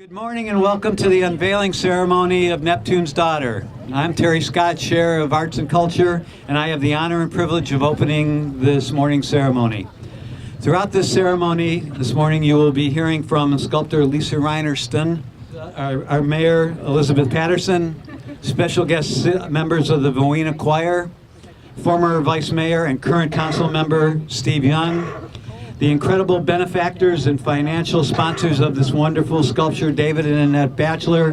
Good morning and welcome to the unveiling ceremony of Neptune's daughter. I'm Terry Scott, Chair of Arts and Culture, and I have the honor and privilege of opening this morning's ceremony. Throughout this ceremony this morning you will be hearing from sculptor Lisa Reinertson, our Mayor Elizabeth Patterson, special guest members of the Benicia Choir, former Vice Mayor and current Council Member Steve Young, the incredible benefactors and financial sponsors of this wonderful sculpture, David and Annette Batchelor,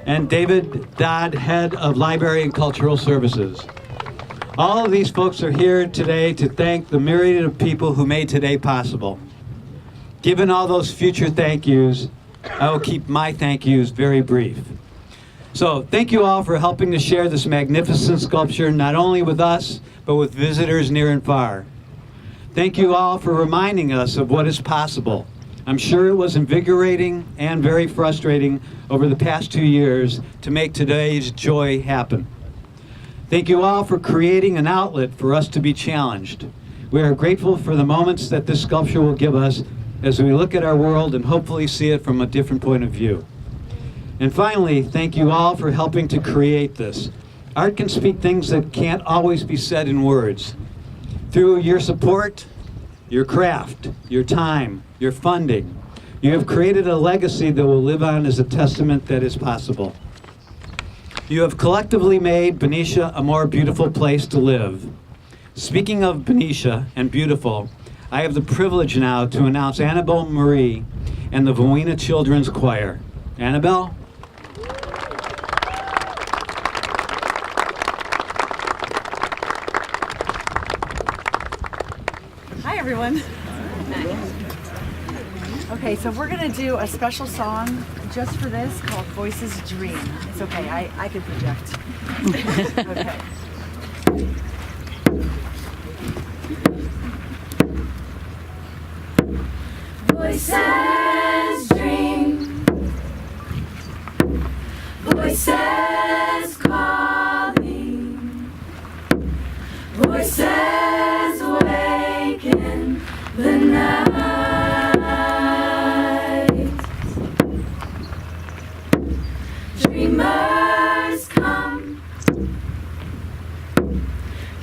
and David Dodd, Head of Library and Cultural Services. All of these folks are here today to thank the myriad of people who made today possible. Given all those future thank yous, I will keep my thank yous very brief. So thank you all for helping to share this magnificent sculpture, not only with us, but with visitors near and far. Thank you all for reminding us of what is possible. I'm sure it was invigorating and very frustrating over the past 2 years to make today's joy happen. Thank you all for creating an outlet for us to be challenged. We are grateful for the moments that this sculpture will give us as we look at our world and hopefully see it from a different point of view. And finally, thank you all for helping to create this. Art can speak things that can't always be said in words. Through your support, your craft, your time, your funding, you have created a legacy that will live on as a testament that is possible. You have collectively made Benicia a more beautiful place to live. Speaking of Benicia and beautiful, I have the privilege now to announce Annabelle Marie and the Benicia Children's Choir. Annabelle? Hi, everyone. Okay, so we're gonna do a special song just for this called Voices Dream. It's okay, I can project. Okay. Voices dream, voices calling, voices awaken the night. Dreamers come,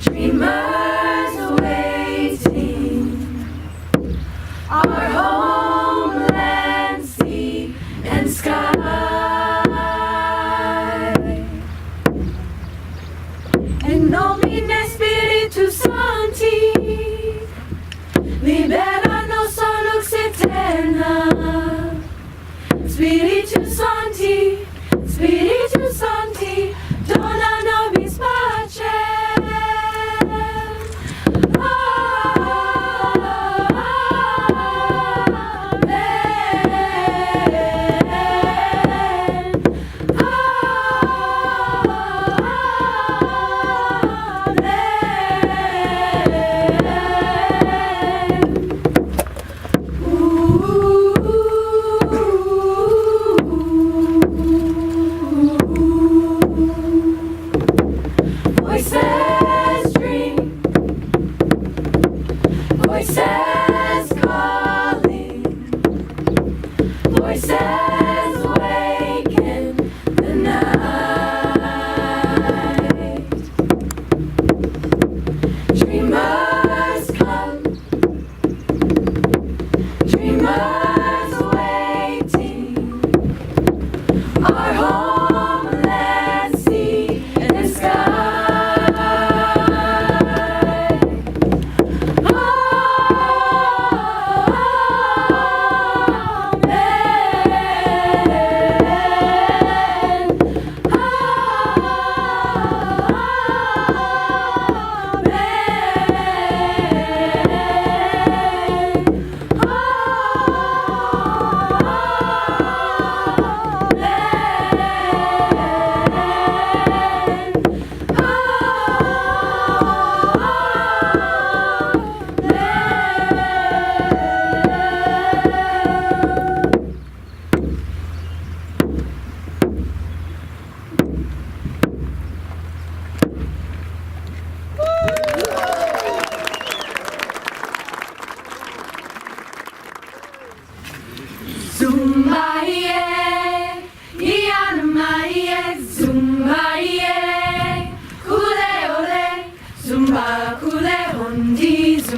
dreamers awaiting our homeland, sea and sky. En nomine Spiritus Sancti, liberanos lux eterna. Spiritus Sancti, Spiritus Sancti, dona nobis pacem. Voices dream, voices calling, voices awaken the night. Dreamers come, dreamers waiting, our homeland, sea and sky.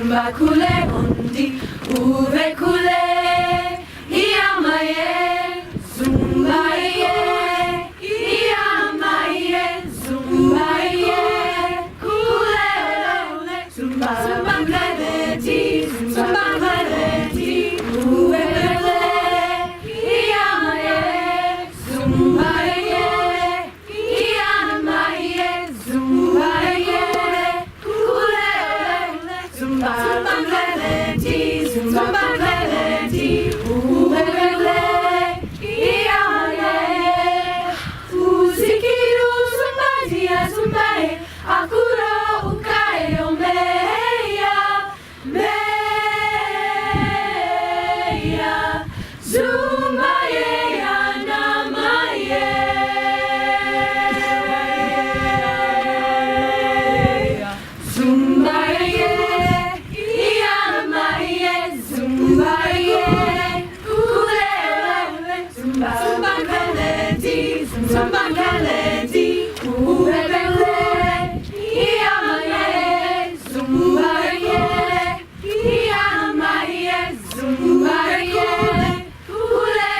zumba kule undi ube kule iyamaye zumba ye iyamaye zumba ye kule ule zumba zumba kaleti zumba kaleti ube kule iyamaye zumba ye iyamaye zumba ye kule ule zumba zumba kaleti zumba kaleti ube kule iyamaye usikiru zumba dia zumba e akuro ukae omeya meya zumba ye anamaye zumba ye iyamaye zumba ye kule ule zumba zumba kaleti zumba kaleti ube kule iyamaye zumba ye iyamaye zumba ye kule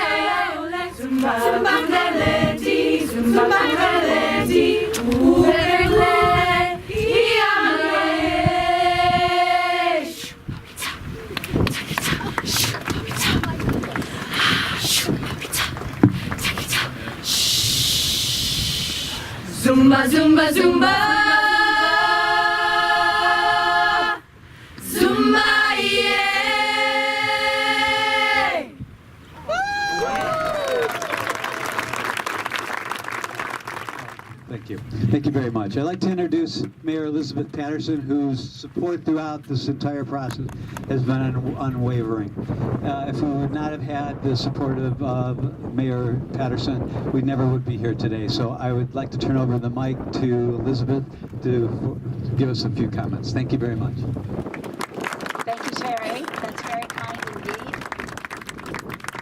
ule zumba zumba kaleti zumba kaleti ube kule iyamaye Zumba, zumba, zumba. Zumba, yeah. Thank you. Thank you very much. I'd like to introduce Mayor Elizabeth Patterson, whose support throughout this entire process has been unwavering. If we would not have had the support of Mayor Patterson, we never would be here today. So I would like to turn over the mic to Elizabeth to give us a few comments. Thank you very much. Thank you, Terry. That's very kind indeed.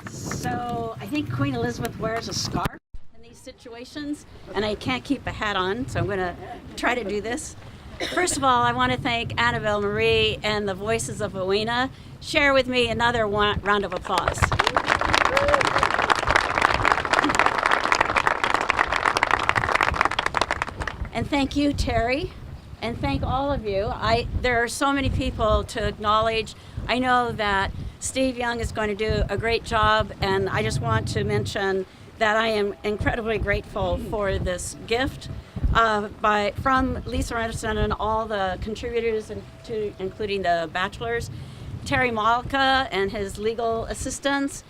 So I think Queen Elizabeth wears a scarf in these situations, and I can't keep a hat on, so I'm going to try to do this. First of all, I want to thank Annabelle Marie and the Voices of Rowena. Share with me another round of applause. And thank you, Terry, and thank all of you. There are so many people to acknowledge. I know that Steve Young is going to do a great job, and I just want to mention that I am incredibly grateful for this gift from Lisa Reinertson and all the contributors, including the bachelors, Terry Malka and his legal assistants,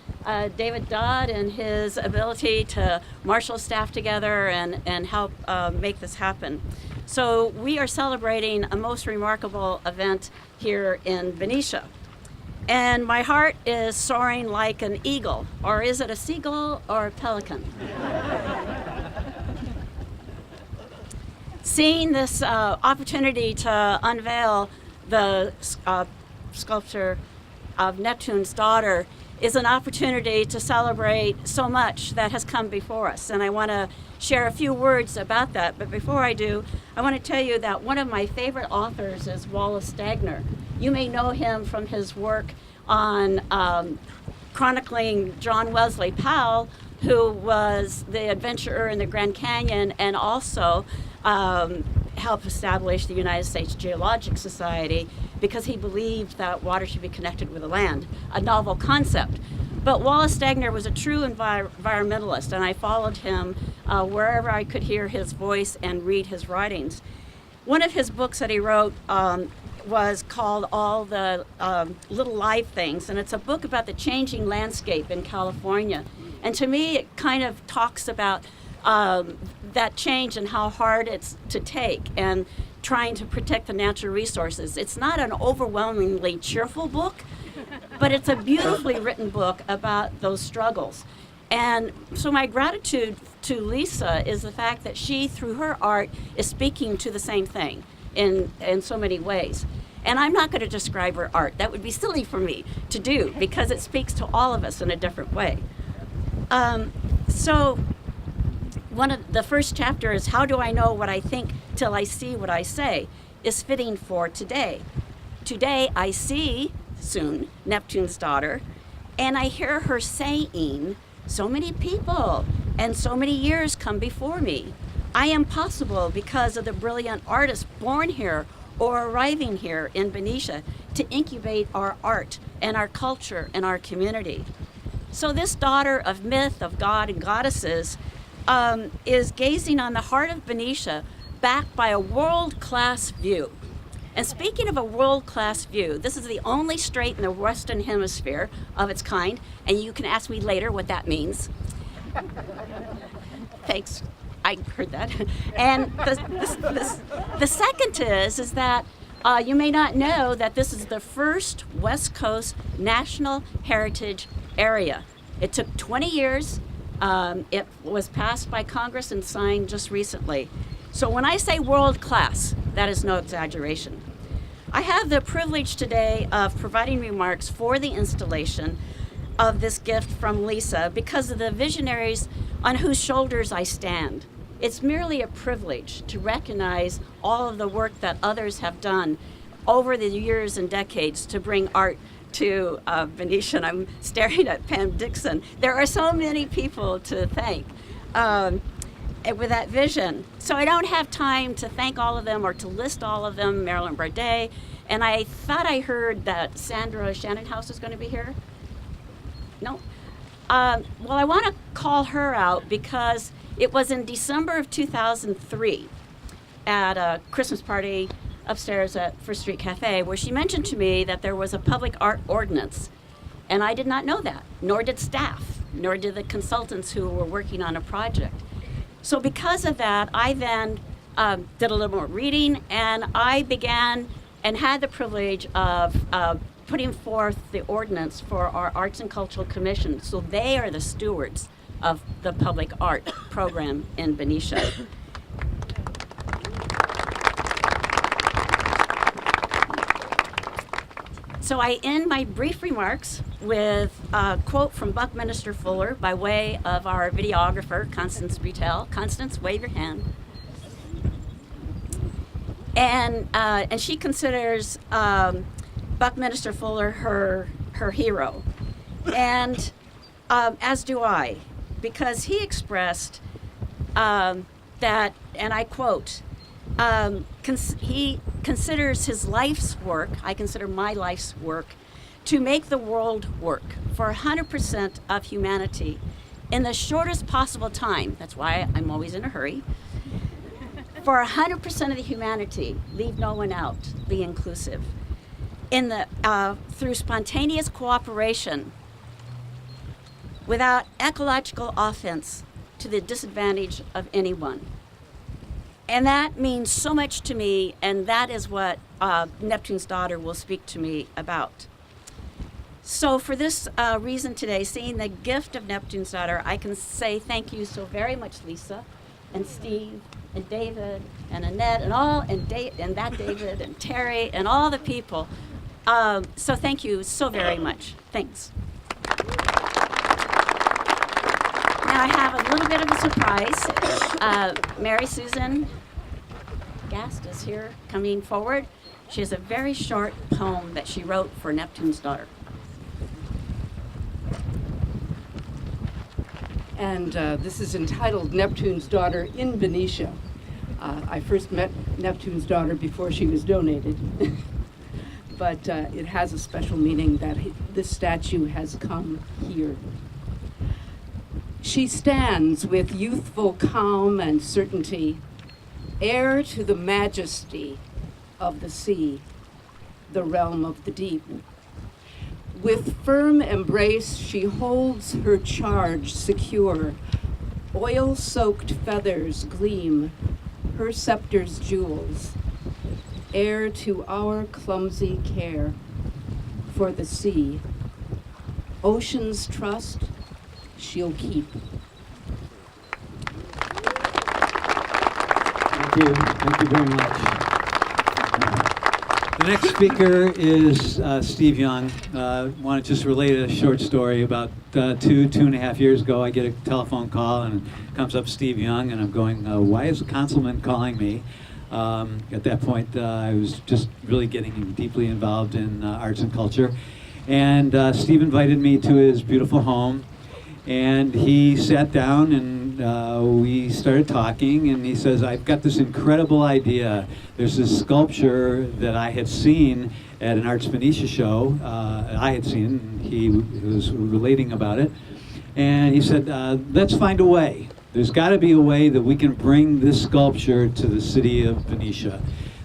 David Dodd and his ability to marshal staff together and help make this happen. So we are celebrating a most remarkable event here in Benicia. And my heart is soaring like an eagle, or is it a seagull or a pelican? Seeing this opportunity to unveil the sculpture of Neptune's daughter is an opportunity to celebrate so much that has come before us. And I want to share a few words about that. But before I do, I want to tell you that one of my favorite authors is Wallace Stegner. You may know him from his work on chronicling John Wesley Powell, who was the adventurer in the Grand Canyon and also helped establish the United States Geologic Society because he believed that water should be connected with the land, a novel concept. But Wallace Stegner was a true environmentalist, and I followed him wherever I could hear his voice and read his writings. One of his books that he wrote was called All the Little Live Things, and it's a book about the changing landscape in California. And to me, it kind of talks about that change and how hard it's to take and trying to protect the natural resources. It's not an overwhelmingly cheerful book, but it's a beautifully written book about those struggles. And so my gratitude to Lisa is the fact that she, through her art, is speaking to the same thing in so many ways. And I'm not going to describe her art. That would be silly for me to do because it speaks to all of us in a different way. So one of the first chapter is How Do I Know What I Think Till I See What I Say is fitting for today. today I see, soon, Neptune's daughter, and I hear her saying, so many people and so many years come before me. I am possible because of the brilliant artists born here or arriving here in Benicia to incubate our art and our culture and our community. So this daughter of myth, of God and goddesses, is gazing on the heart of Benicia, backed by a world-class view. And speaking of a world-class view, this is the only strait in the Western Hemisphere of its kind, and you can ask me later what that means. Thanks, I heard that. And the second is that you may not know that this is the first West Coast National Heritage Area. It took 20 years. It was passed by Congress and signed just recently. So when I say world class, that is no exaggeration. I have the privilege today of providing remarks for the installation of this gift from Lisa because of the visionaries on whose shoulders I stand. It's merely a privilege to recognize all of the work that others have done over the years and decades to bring art to Benicia. And I'm staring at Pam Dixon. There are so many people to thank with that vision. So I don't have time to thank all of them or to list all of them, Marilyn Bardet. And I thought I heard that Sandra Shannonhouse is going to be here. No? Well, I want to call her out because it was in December of 2003 at a Christmas party upstairs at First Street Cafe where she mentioned to me that there was a public art ordinance. And I did not know that, nor did staff, nor did the consultants who were working on a project. So because of that, I then did a little more reading, and I began and had the privilege of putting forth the ordinance for our Arts and Cultural Commission. So they are the stewards of the public art program in Benicia. So I end my brief remarks with a quote from Buckminster Fuller by way of our videographer, Constance Bretel. Constance, wave your hand. And she considers Buckminster Fuller her hero. And as do I, because he expressed that, and I quote, he considers his life's work, I consider my life's work, to make the world work for 100% of humanity in the shortest possible time. That's why I'm always in a hurry. For 100% of the humanity, leave no one out, be inclusive. Through spontaneous cooperation, without ecological offense to the disadvantage of anyone. And that means so much to me, and that is what Neptune's daughter will speak to me about. So for this reason today, seeing the gift of Neptune's daughter, I can say thank you so very much, Lisa, and Steve, and David, and Annette, and David, and Terry, and all the people. So thank you so very much. Thanks. Now I have a little bit of a surprise. Mary Susan Gast is here coming forward. She has a very short poem that she wrote for Neptune's daughter. And this is entitled Neptune's Daughter in Benicia. I first met Neptune's daughter before she was donated. But it has a special meaning that this statue has come here. She stands with youthful calm and certainty, heir to the majesty of the sea, the realm of the deep. With firm embrace, she holds her charge secure. Oil-soaked feathers gleam, her scepter's jewels, heir to our clumsy care for the sea. Ocean's trust she'll keep. Thank you. Thank you very much. The next speaker is Steve Young. I want to just relate a short story. About two and a half years ago, I get a telephone call and comes up Steve Young, and I'm going, why is the councilman calling me? At that point, I was just really getting deeply involved in arts and culture. And Steve invited me to his beautiful home. And he sat down and we started talking, and he says, I've got this incredible idea. There's this sculpture that I had seen at an Arts Benicia show. I had seen, and he was relating about it. And he said, let's find a way. There's got to be a way that we can bring this sculpture to the city of Benicia.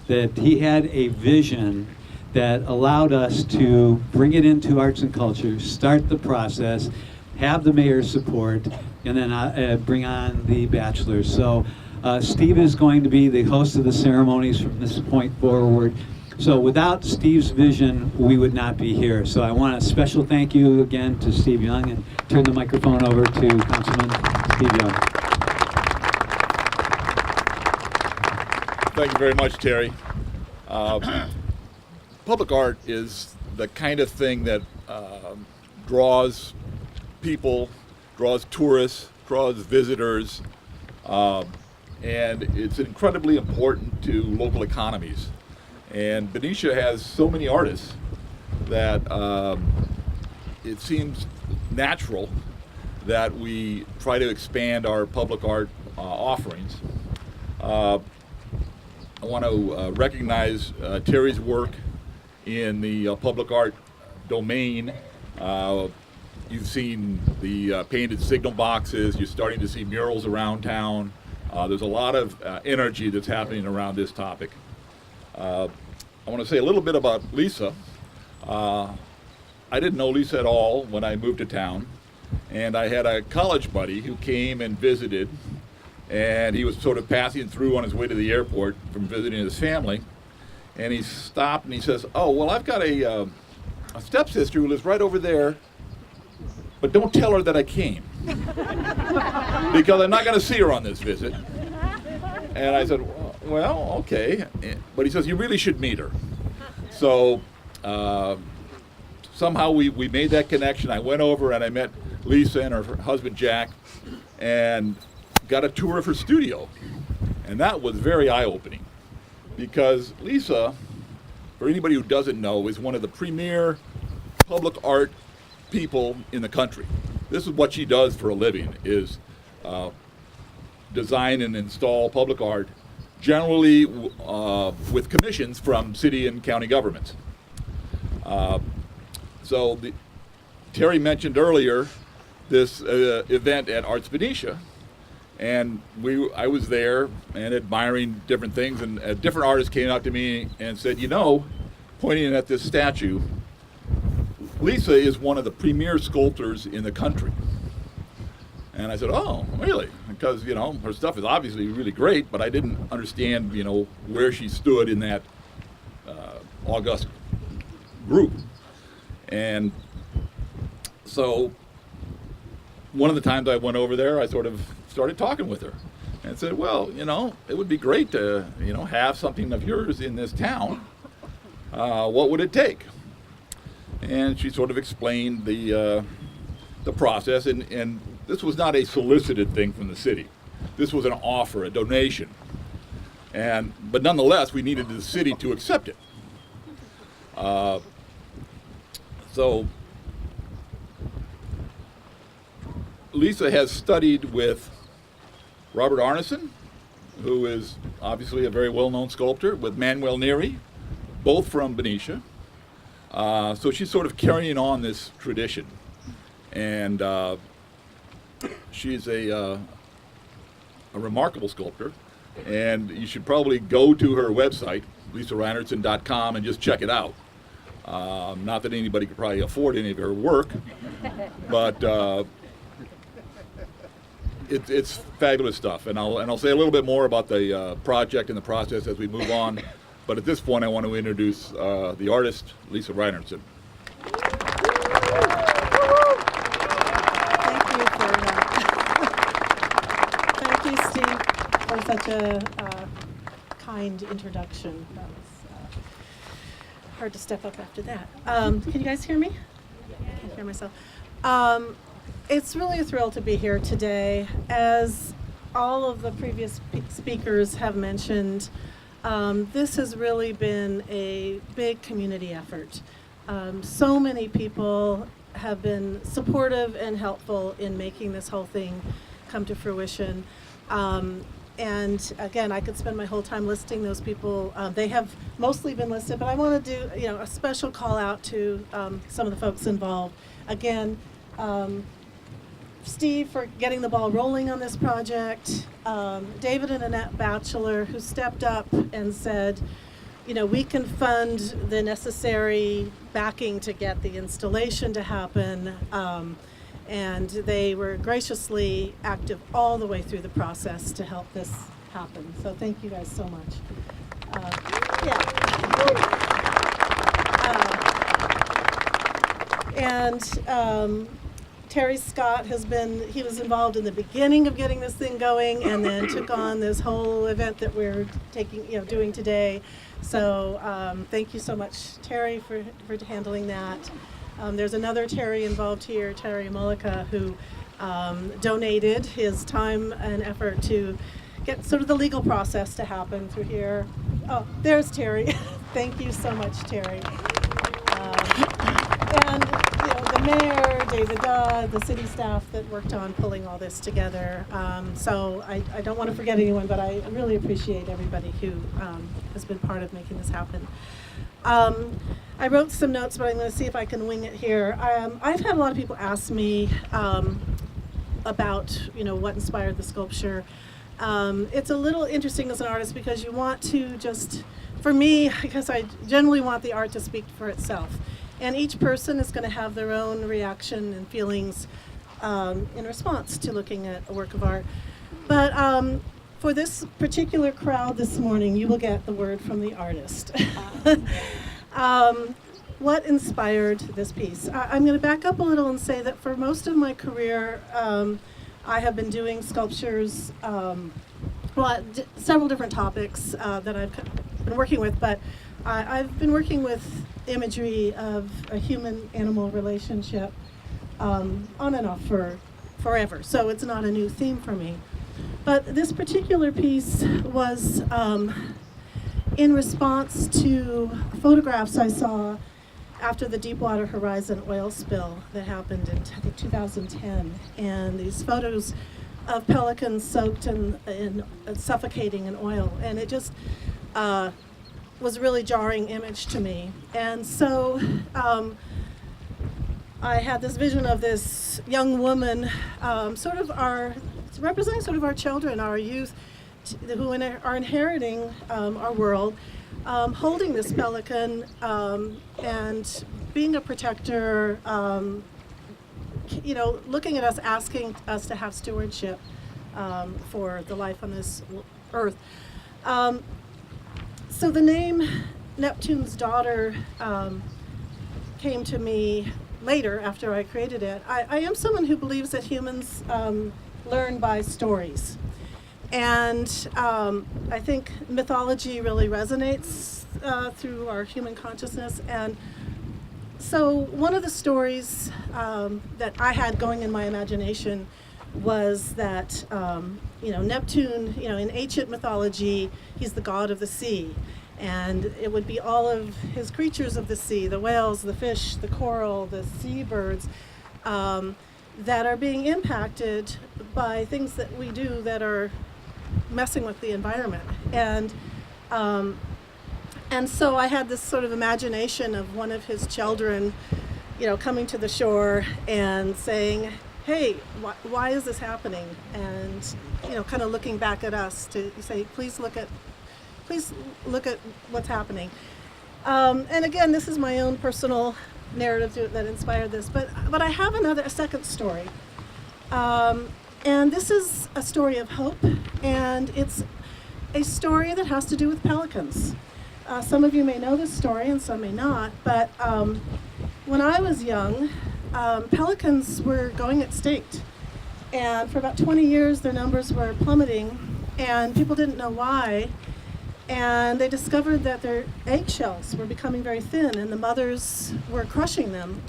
That he had a vision that allowed us to bring it into arts and culture, start the process, have the mayor's support, and then bring on the bachelors. So Steve is going to be the host of the ceremonies from this point forward. So without Steve's vision, we would not be here. So I want a special thank you again to Steve Young, and turn the microphone over to Councilman Steve Young. Thank you very much, Terry. Public art is the kind of thing that draws people, draws tourists, draws visitors, and it's incredibly important to local economies. And Benicia has so many artists that it seems natural that we try to expand our public art offerings. I want to recognize Terry's work in the public art domain. You've seen the painted signal boxes. You're starting to see murals around town. There's a lot of energy that's happening around this topic. I want to say a little bit about Lisa. I didn't know Lisa at all when I moved to town, and I had a college buddy who came and visited, and he was sort of passing through on his way to the airport from visiting his family, and he stopped and he says, oh, well, I've got a stepsister who lives right over there, but don't tell her that I came, because I'm not going to see her on this visit. And I said, well, okay. But he says, you really should meet her. So somehow we made that connection. I went over and I met Lisa and her husband, Jack, and got a tour of her studio. And that was very eye-opening, because Lisa, for anybody who doesn't know, is one of the premier public art people in the country. This is what she does for a living, is design and install public art, generally with commissions from city and county governments. Terry mentioned earlier this event at Arts Benicia, and I was there and admiring different things, and a different artist came up to me and said, you know, pointing at this statue, Lisa is one of the premier sculptors in the country. And I said, oh, really? Because, you know, her stuff is obviously really great, but I didn't understand, you know, where she stood in that august group. And so one of the times I went over there, I sort of started talking with her and said, well, you know, it would be great to, you know, have something of yours in this town. What would it take? And she sort of explained the process, and this was not a solicited thing from the city. This was an offer, a donation. But nonetheless, we needed the city to accept it. So Lisa has studied with Robert Arneson, who is obviously a very well-known sculptor, with Manuel Neri, both from Benicia. So she's sort of carrying on this tradition. And she's a remarkable sculptor, and you should probably go to her website, lisareinertson.com, and just check it out. Not that anybody could probably afford any of her work, but it's fabulous stuff. And I'll say a little bit more about the project and the process as we move on. But at this point, I want to introduce the artist, Lisa Reinertson. Thank you, Steve, for such a kind introduction. That was hard to step up after that. Can you guys hear me? I can't hear myself. It's really a thrill to be here today. As all of the previous speakers have mentioned, This has really been a big community effort. So many people have been supportive and helpful in making this whole thing come to fruition. And again, I could spend my whole time listing those people. They have mostly been listed, but I want to do a special call out to some of the folks involved. Again, Steve for getting the ball rolling on this project, David and Annette Batchelor, who stepped up and said, we can fund the necessary backing to get the installation to happen. And they were graciously active all the way through the process to help this happen. So thank you guys so much. Terry Scott he was involved in the beginning of getting this thing going, and then took on this whole event that we're doing today. So thank you so much, Terry, for handling that. There's another Terry involved here, Terry Mullica, who donated his time and effort to get sort of the legal process to happen through here. Oh, there's Terry. Thank you so much, Terry. And the mayor, David Dodd, the city staff that worked on pulling all this together. So I don't want to forget anyone, but I really appreciate everybody who has been part of making this happen. I wrote some notes, but I'm going to see if I can wing it here. I've had a lot of people ask me about, what inspired the sculpture. It's a little interesting as an artist because you want to for me, because I generally want the art to speak for itself. And each person is going to have their own reaction and feelings in response to looking at a work of art. But for this particular crowd this morning, you will get the word from the artist. What inspired this piece? I'm going to back up a little and say that for most of my career, I have been doing sculptures, several different topics that I've been working with, but I've been working with imagery of a human-animal relationship on and off for forever, so it's not a new theme for me. But this particular piece was in response to photographs I saw after the Deepwater Horizon oil spill that happened in, I think, 2010. And these photos of pelicans soaked in suffocating in oil. And it just was a really jarring image to me. And so I had this vision of this young woman, representing sort of our children, our youth, who are inheriting our world, holding this pelican and being a protector, looking at us, asking us to have stewardship for the life on this earth. So the name Neptune's Daughter came to me later after I created it. I am someone who believes that humans learn by stories. And I think mythology really resonates through our human consciousness. And so one of the stories that I had going in my imagination was that, Neptune, in ancient mythology, he's the god of the sea. And it would be all of his creatures of the sea, the whales, the fish, the coral, the seabirds, that are being impacted by things that we do that are messing with the environment. And so I had this sort of imagination of one of his children, coming to the shore and saying, hey, why is this happening? And, kind of looking back at us to say, please look at what's happening. And again, this is my own personal narrative that inspired this, but I have a second story. And this is a story of hope, and it's a story that has to do with pelicans. Some of you may know this story and some may not, but when I was young, pelicans were going extinct. And for about 20 years, their numbers were plummeting, and people didn't know why. And they discovered that their eggshells were becoming very thin, and the mothers were crushing them.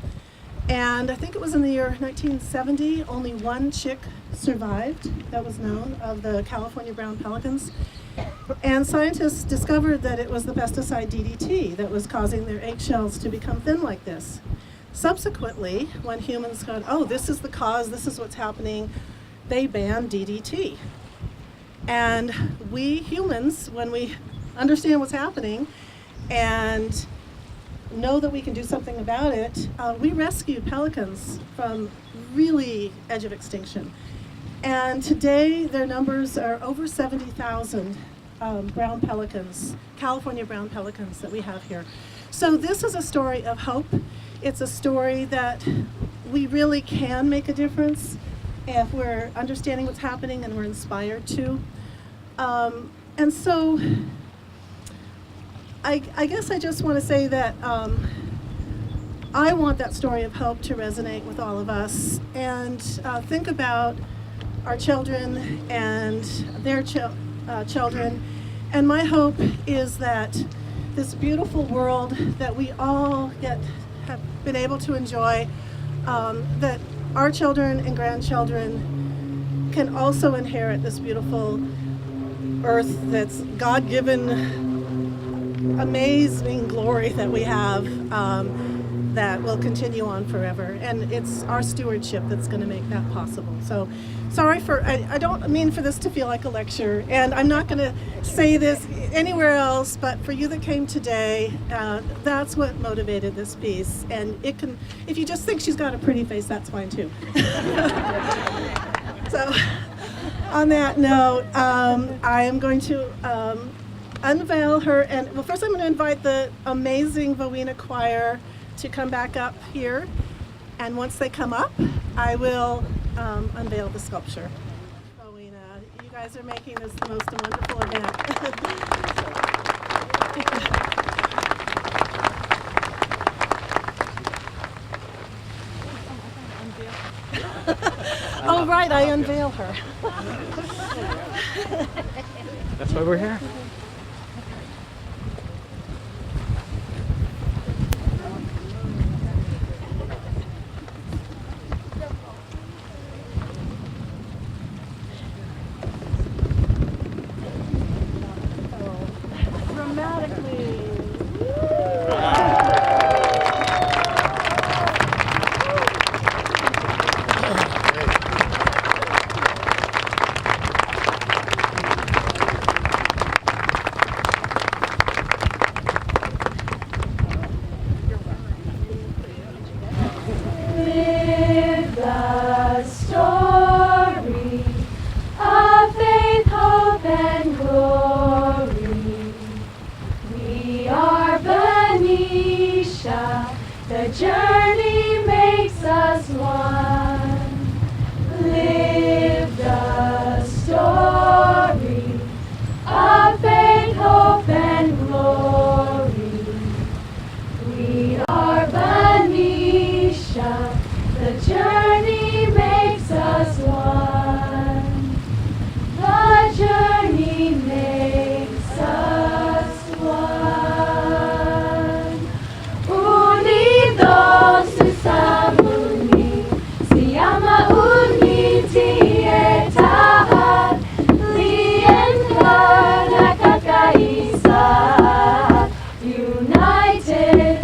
And I think it was in the year 1970, only one chick survived, that was known, of the California brown pelicans. And scientists discovered that it was the pesticide DDT that was causing their eggshells to become thin like this. Subsequently, when humans got, oh, this is the cause, this is what's happening, they banned DDT. And we humans, when we understand what's happening and know that we can do something about it, we rescued pelicans from really edge of extinction. And today their numbers are over 70,000 brown pelicans, California brown pelicans that we have here. So this is a story of hope. It's a story that we really can make a difference if we're understanding what's happening and we're inspired to. And so I guess I just want to say that I want that story of hope to resonate with all of us, and think about our children and their children. And my hope is that this beautiful world that we all have been able to enjoy, that our children and grandchildren can also inherit this beautiful earth that's God-given, amazing glory that we have, that will continue on forever. And it's our stewardship that's going to make that possible. So sorry for, I don't mean for this to feel like a lecture, and I'm not going to say this anywhere else, but for you that came today, that's what motivated this piece. And it can, if you just think she's got a pretty face, that's fine too. So on that note, I am going to unveil her, and well, first I'm going to invite the amazing Vowina Choir to come back up here, and once they come up, I will unveil the sculpture. Vowina, you guys are making this the most wonderful event. Oh right, I unveil her. That's why we're here. Live the story of faith, hope, and glory. We are Benicia, the journey makes us one. Live the story of faith, hope, and glory. We are Benicia, the journey makes us one. The journey makes us one. Unidos usabuni, siyama uniti etahad, lienka nakakaisa. United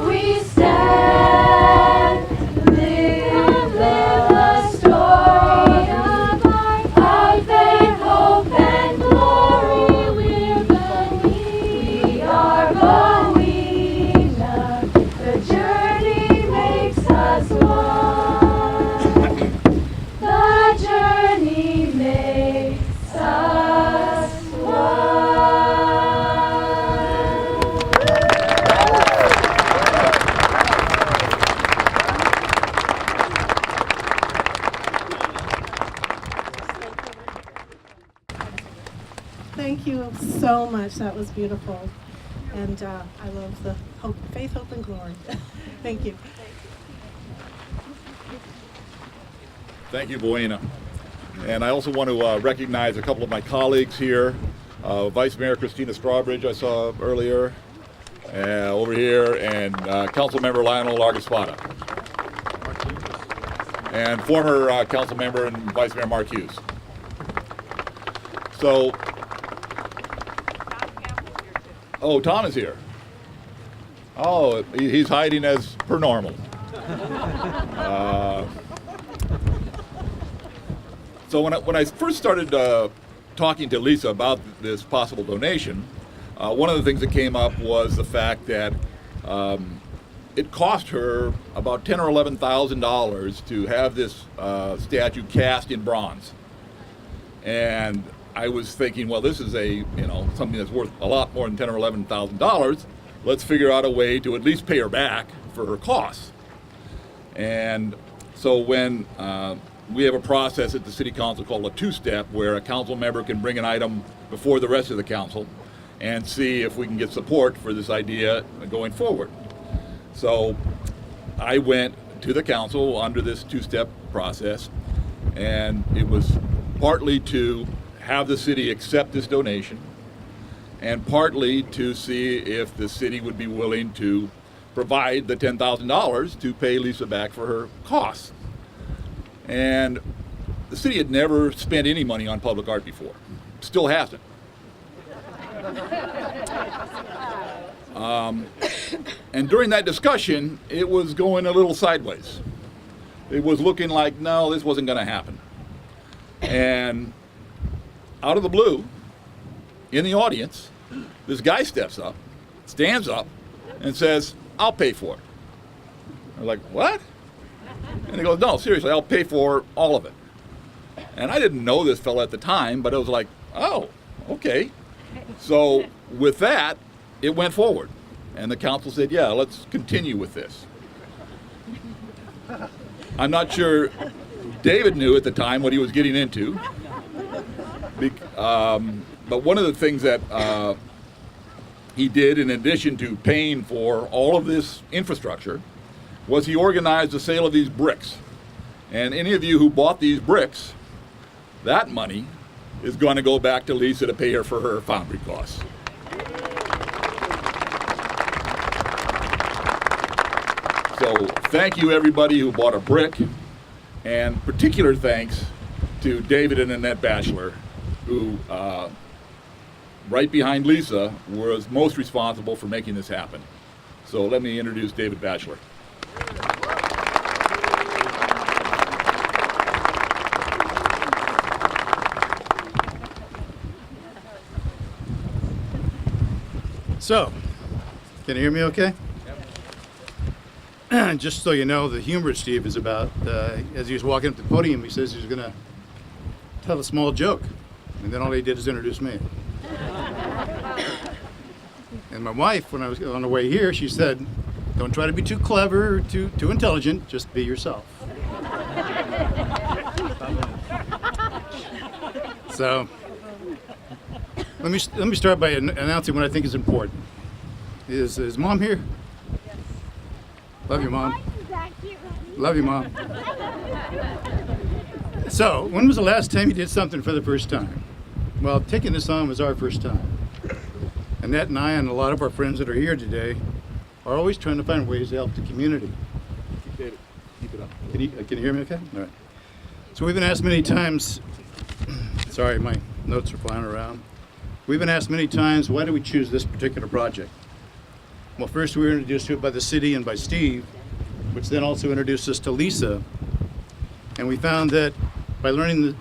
we stand. Live the story of our faith, hope, and glory. We're Benicia. We are Bowina. The journey makes us one. The journey makes us one. Thank you so much. That was beautiful. And I love the hope, faith, hope, and glory. Thank you. Thank you, Vowina. And I also want to recognize a couple of my colleagues here. Vice Mayor Christina Strawbridge I saw earlier, over here, and Council Member Lionel Largaspada. And former Council Member and Vice Mayor Mark Hughes. So Oh, Tom is here. Oh, he's hiding as per normal. So when I first started talking to Lisa about this possible donation, one of the things that came up was the fact that it cost her about $10,000 or $11,000 to have this statue cast in bronze. And I was thinking, well, this is something that's worth a lot more than $10,000 or $11,000. Let's figure out a way to at least pay her back for her costs. And so when we have a process at the city council called a two-step, where a council member can bring an item before the rest of the council and see if we can get support for this idea going forward. So I went to the council under this two-step process, and it was partly to have the city accept this donation, and partly to see if the city would be willing to provide the $10,000 to pay Lisa back for her costs. And the city had never spent any money on public art before. Still hasn't. And during that discussion, it was going a little sideways. It was looking like, no, this wasn't going to happen. And out of the blue, in the audience, this guy steps up, stands up, and says, I'll pay for it. I'm like, what? And he goes, no, seriously, I'll pay for all of it. And I didn't know this fellow at the time, but it was like, oh, okay. So with that, it went forward. And the council said, yeah, let's continue with this. I'm not sure David knew at the time what he was getting into. But one of the things that he did, in addition to paying for all of this infrastructure, was he organized the sale of these bricks. And any of you who bought these bricks, that money is going to go back to Lisa to pay her for her foundry costs. So thank you everybody who bought a brick, and particular thanks to David and Annette Batchelor, who right behind Lisa was most responsible for making this happen. So let me introduce David Batchelor. So, can you hear me okay? Yep. Just so you know, the humor of Steve is about, as he was walking up to the podium, he says he was going to tell a small joke. And then all he did is introduce me. And my wife, when I was on the way here, she said, don't try to be too clever or too intelligent, just be yourself. So, let me start by announcing what I think is important. Is Mom here? Yes. Love you, Mom. Love you, Mom. So, when was the last time you did something for the first time? Well, taking this on was our first time. Annette and I and a lot of our friends that are here today are always trying to find ways to help the community. David, keep it up. Can you hear me okay? All right. So we've been asked many times, sorry, my notes are flying around. We've been asked many times, why do we choose this particular project? Well, first we were introduced to it by the city and by Steve, which then also introduced us to Lisa. And we found that by learning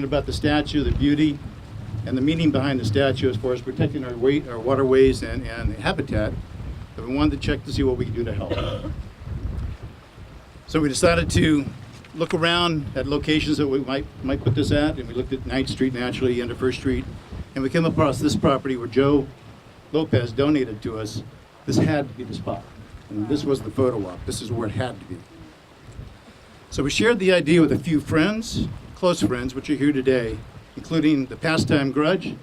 about the statue, the beauty, and the meaning behind the statue as far as protecting our waterways and habitat, that we wanted to check to see what we could do to help. So we decided to look around at locations that we might put this at, and we looked at 9th Street naturally, end of 1st Street, and we came across this property where Joe Lopez donated to us. This had to be the spot. And this was the photo op. This is where it had to be. So we shared the idea with a few friends, close friends, which are here today, including the Pastime Grudge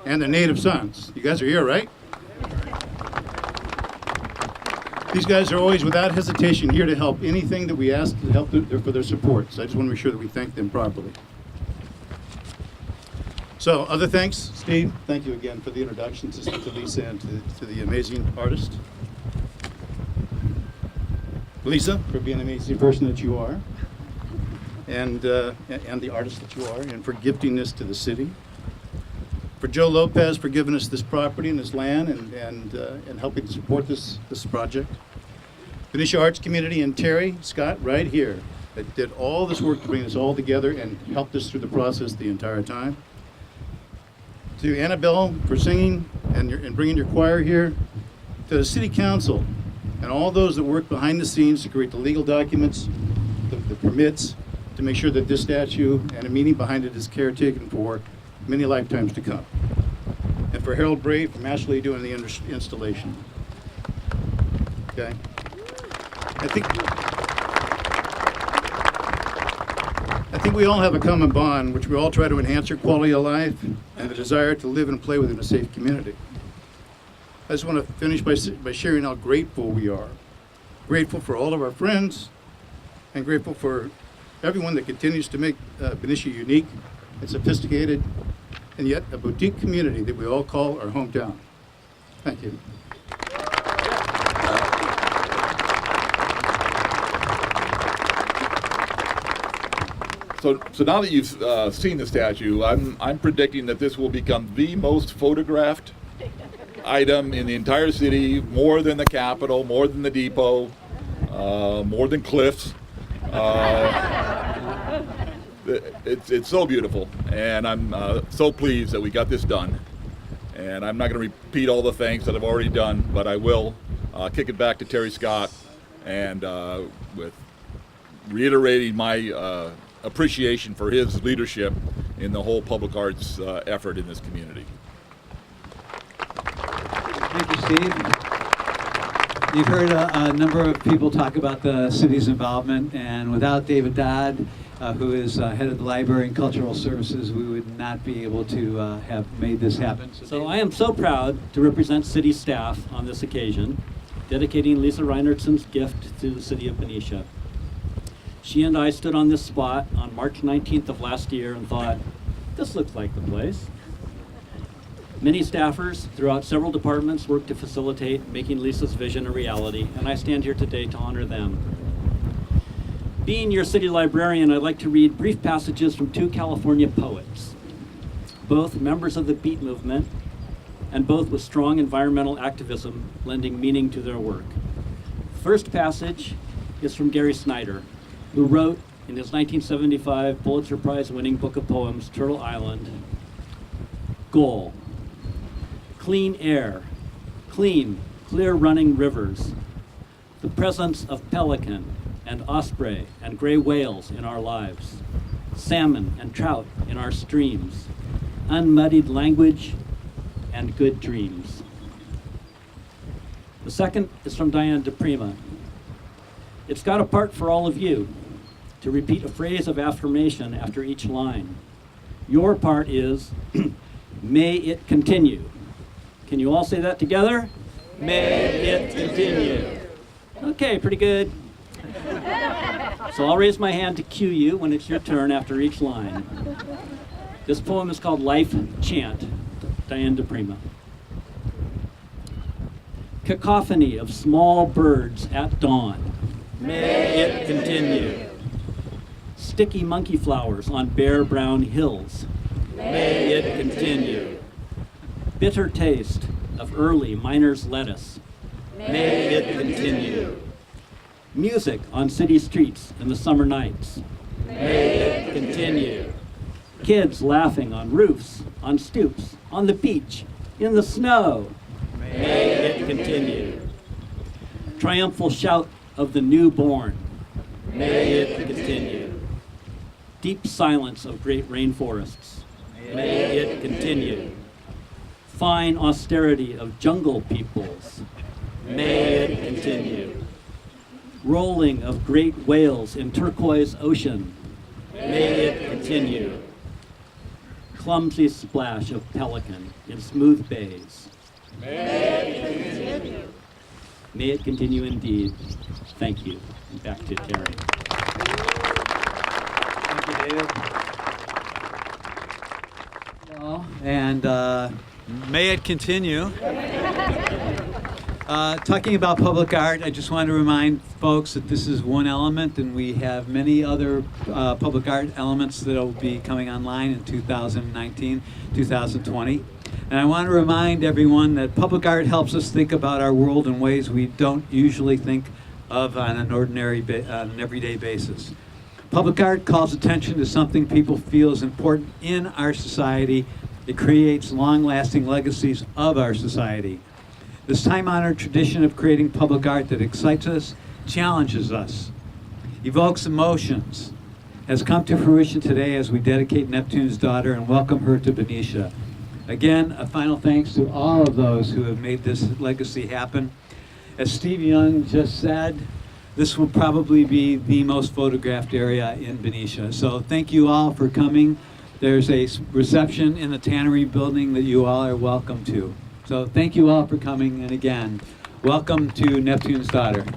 and the Native Sons. You guys are here, right? These guys are always, without hesitation, here to help anything that we ask to help for their support. So I just want to make sure that we thank them properly. So, other thanks, Steve. Thank you again for the introduction to Lisa and to the amazing artist. Lisa, for being an amazing person that you are, and the artist that you are, and for gifting this to the city. for Joe Lopez for giving us this property and this land and helping to support this project. Benicia Arts Community and Terry Scott right here that did all this work to bring this all together and helped us through the process the entire time. To Annabelle for singing and bringing your choir here. To the City Council and all those that work behind the scenes to create the legal documents, the permits, to make sure that this statue and a meaning behind it is caretaken for many lifetimes to come. And for Harold Brave from Ashley doing the installation. Okay. I think we all have a common bond, which we all try to enhance your quality of life and the desire to live and play within a safe community. I just want to finish by sharing how grateful we are. Grateful for all of our friends and grateful for everyone that continues to make Benicia unique and sophisticated and yet a boutique community that we all call our hometown. Thank you. So now that you've seen the statue, I'm predicting that this will become the most photographed item in the entire city, more than the Capitol, more than the Depot, more than Cliffs. It's so beautiful, and I'm so pleased that we got this done. And I'm not going to repeat all the things that I've already done, but I will kick it back to Terry Scott and with reiterating my appreciation for his leadership in the whole public arts effort in this community. Thank you, Steve. You've heard a number of people talk about the city's involvement, and without David Dodd, who is head of the Library and Cultural Services, we would not be able to have made this happen. So I am so proud to represent city staff on this occasion, dedicating Lisa Reinertson's gift to the city of Benicia. She and I stood on this spot on March 19th of last year and thought, this looks like the place. Many staffers throughout several departments worked to facilitate making Lisa's vision a reality, and I stand here today to honor them. Being your city librarian, I'd like to read brief passages from two California poets, both members of the Beat movement, and both with strong environmental activism lending meaning to their work. The first passage is from Gary Snyder, who wrote in his 1975 Pulitzer Prize-winning book of poems, Turtle Island, goal, clean air, clean, clear-running rivers, the presence of pelican and osprey and gray whales in our lives, salmon and trout in our streams, unmuddied language and good dreams. The second is from Diane DePrima. It's got a part for all of you to repeat a phrase of affirmation after each line. Your part is, may it continue. Can you all say that together? May it continue. Okay, pretty good. So I'll raise my hand to cue you when it's your turn after each line. This poem is called Life Chant, Diane DePrima. Cacophony of small birds at dawn. May it continue. Sticky monkey flowers on bare brown hills. May it continue. Bitter taste of early miner's lettuce. May it continue. Music on city streets in the summer nights. May it continue. Kids laughing on roofs, on stoops, on the beach, in the snow. May it continue. Triumphal shout of the newborn. May it continue. Deep silence of great rainforests. May it continue. Fine austerity of jungle peoples. May it continue. Rolling of great whales in turquoise ocean. May it continue. Clumsy splash of pelican in smooth bays. May it continue. May it continue indeed. Thank you. And back to Terry. Thank you, David. And may it continue. Talking about public art, I just want to remind folks that this is one element, and we have many other public art elements that will be coming online in 2019, 2020. And I want to remind everyone that public art helps us think about our world in ways we don't usually think of on an on an everyday basis. Public art calls attention to something people feel is important in our society. It creates long-lasting legacies of our society. This time-honored tradition of creating public art that excites us, challenges us, evokes emotions, has come to fruition today as we dedicate Neptune's daughter and welcome her to Benicia. Again, a final thanks to all of those who have made this legacy happen. As Steve Young just said, this will probably be the most photographed area in Benicia. So thank you all for coming. There's a reception in the Tannery building that you all are welcome to. So thank you all for coming, and again, welcome to Neptune's daughter. So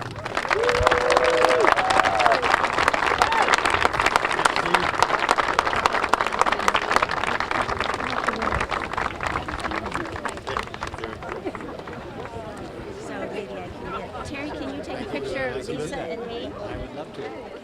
maybe I can get, Terry, can you take a picture of Lisa and me? I would love to.